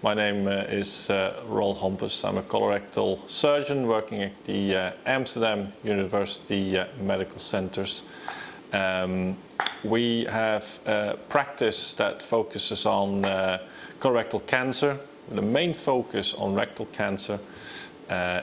My name is Roel Hompes. I'm a colorectal surgeon working at the Amsterdam University Medical Centers. We have a practice that focuses on colorectal cancer, with a main focus on rectal cancer,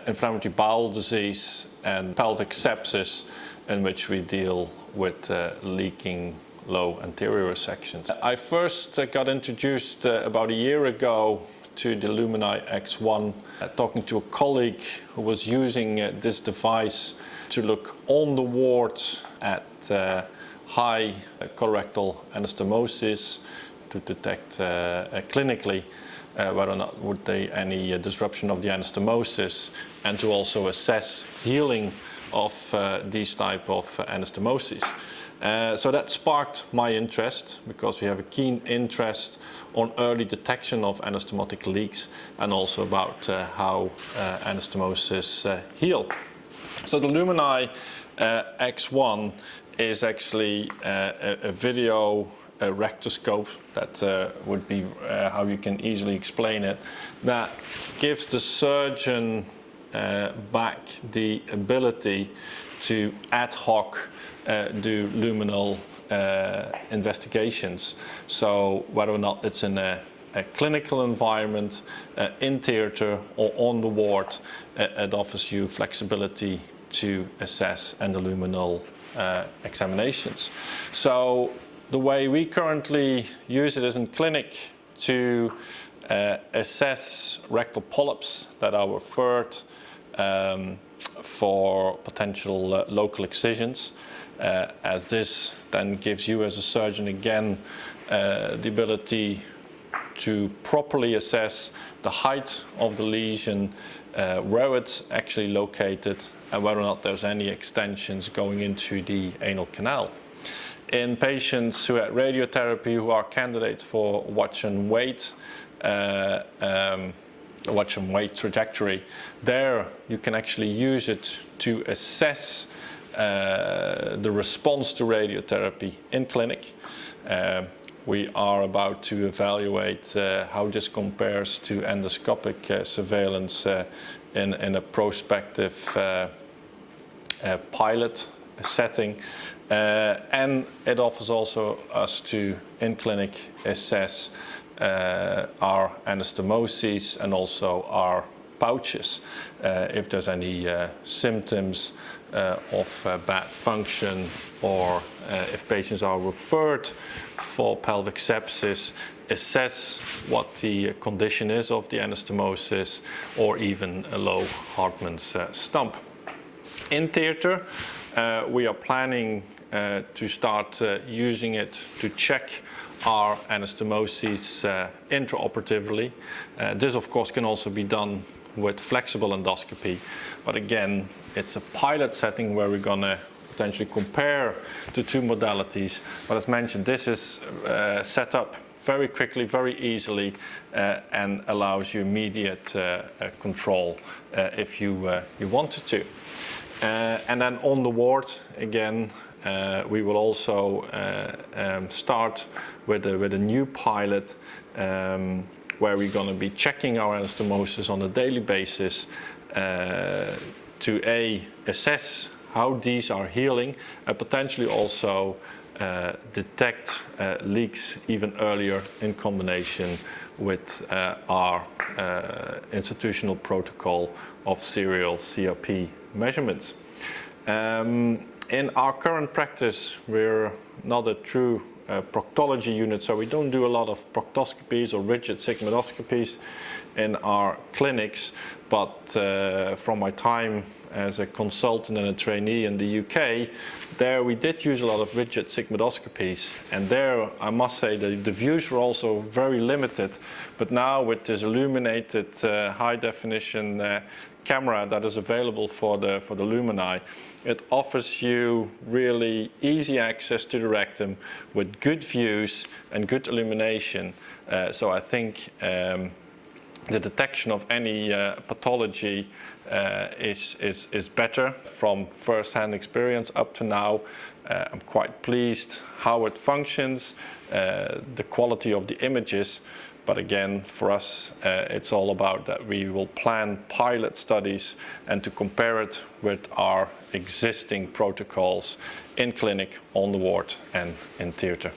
inflammatory bowel disease and pelvic sepsis, in which we deal with leaking low anterior resections. I first got introduced about a year ago to the LumenEye X1, talking to a colleague who was using this device to look on the ward at high colorectal anastomosis to detect clinically whether or not would there any disruption of the anastomosis, and to also assess healing of these type of anastomoses. So that sparked my interest, because we have a keen interest on early detection of anastomotic leaks and also about how anastomosis heal. So the LumenEye X1 is actually a video rectoscope, that would be how you can easily explain it, that gives the surgeon back the ability to ad hoc do luminal investigations. So whether or not it's in a clinical environment, in theater or on the ward, it offers you flexibility to assess endoluminal examinations. So the way we currently use it is in clinic to assess rectal polyps that are referred for potential local excisions, as this then gives you as a surgeon again the ability to properly assess the height of the lesion, where it's actually located, and whether or not there's any extensions going into the anal canal. In patients who had radiotherapy who are candidates for watch and wait trajectory, there you can actually use it to assess the response to radiotherapy in clinic. We are about to evaluate how this compares to endoscopic surveillance in a prospective pilot setting. And it offers also us to, in clinic, assess our anastomoses and also our pouches, if there's any symptoms of bad function, or if patients are referred for pelvic sepsis, assess what the condition is of the anastomosis, or even a low Hartmann's stump. In theater, we are planning to start using it to check our anastomoses intraoperatively. This of course can also be done with flexible endoscopy, but again, it's a pilot setting where we're going to potentially compare the two modalities. But as mentioned, this is set up very quickly, very easily, and allows you immediate control if you wanted to. And then on the ward, again, we will also start with a new pilot where we're going to be checking our anastomosis on a daily basis to assess how these are healing, and potentially also detect leaks even earlier in combination with our institutional protocol of serial CRP measurements. In our current practice, we're not a true proctology unit, so we don't do a lot of proctoscopies or rigid sigmoidoscopies in our clinics, but from my time as a consultant and a trainee in the UK, there we did use a lot of rigid sigmoidoscopies, and there I must say that the views were also very limited. But now with this illuminated high definition camera that is available for the LumenEye, it offers you really easy access to the rectum with good views and good illumination. So I think the detection of any pathology is better from first-hand experience up to now. I'm quite pleased how it functions, the quality of the images, But again, for us, it's all about that we will plan pilot studies and to compare it with our existing protocols in clinic, on the ward, and in theatre.